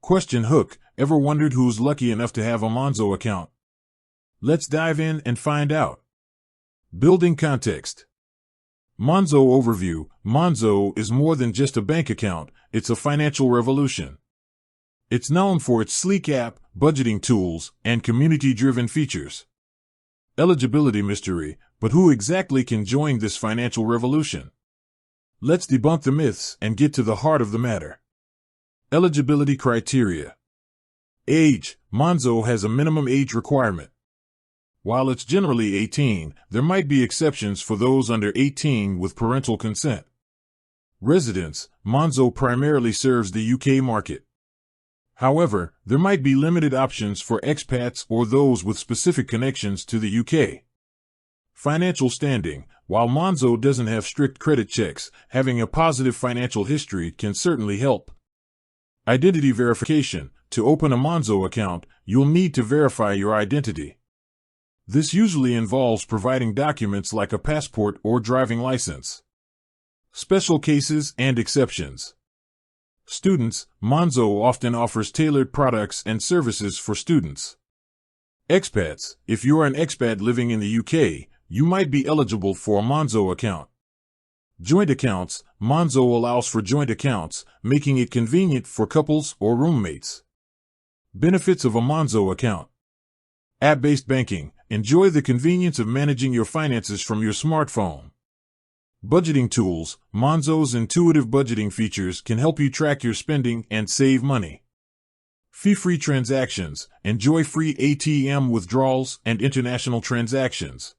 Question hook: ever wondered who's lucky enough to have a Monzo account? Let's dive in and find out. Building context. Monzo overview. Monzo is more than just a bank account, it's a financial revolution. It's known for its sleek app, budgeting tools, and community-driven features. Eligibility mystery, but who exactly can join this financial revolution? Let's debunk the myths and get to the heart of the matter. Eligibility criteria. Age. Monzo has a minimum age requirement. While it's generally 18, there might be exceptions for those under 18 with parental consent. Residence. Monzo primarily serves the UK market. However, there might be limited options for expats or those with specific connections to the UK. Financial standing. While Monzo doesn't have strict credit checks, having a positive financial history can certainly help. Identity verification. To open a Monzo account, you'll need to verify your identity. This usually involves providing documents like a passport or driving license. Special cases and exceptions. Students. Monzo often offers tailored products and services for students. Expats. If you're an expat living in the UK, you might be eligible for a Monzo account. Joint accounts. Monzo allows for joint accounts, making it convenient for couples or roommates. Benefits of a Monzo account. App-based banking. Enjoy the convenience of managing your finances from your smartphone. Budgeting tools. Monzo's intuitive budgeting features can help you track your spending and save money. Fee-free transactions. Enjoy free ATM withdrawals and international transactions.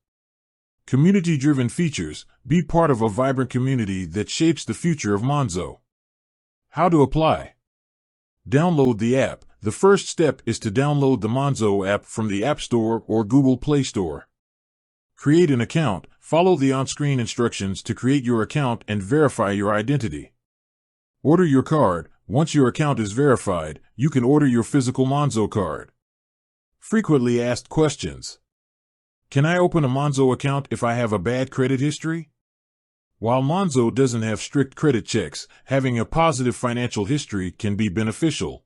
Community-driven features. Be part of a vibrant community that shapes the future of Monzo. How to apply? Download the app. The first step is to download the Monzo app from the App Store or Google Play Store. Create an account. Follow the on-screen instructions to create your account and verify your identity. Order your card. Once your account is verified, you can order your physical Monzo card. Frequently asked questions. Can I open a Monzo account if I have a bad credit history? While Monzo doesn't have strict credit checks, having a positive financial history can be beneficial.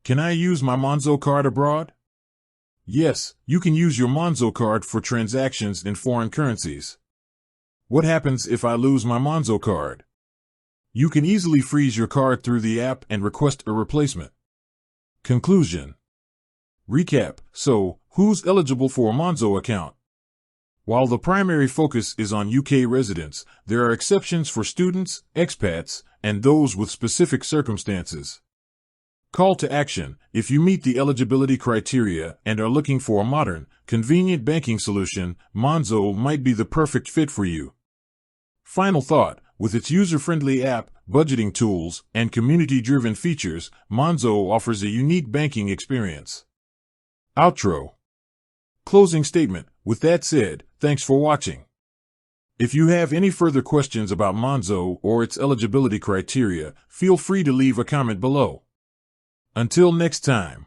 Can I use my Monzo card abroad? Yes, you can use your Monzo card for transactions in foreign currencies. What happens if I lose my Monzo card? You can easily freeze your card through the app and request a replacement. Conclusion. Recap. So, who's eligible for a Monzo account? While the primary focus is on UK residents, there are exceptions for students, expats, and those with specific circumstances. Call to action. If you meet the eligibility criteria and are looking for a modern, convenient banking solution, Monzo might be the perfect fit for you. Final thought. With its user-friendly app, budgeting tools, and community-driven features, Monzo offers a unique banking experience. Outro. Closing statement. With that said, thanks for watching. If you have any further questions about Monzo or its eligibility criteria, feel free to leave a comment below. Until next time.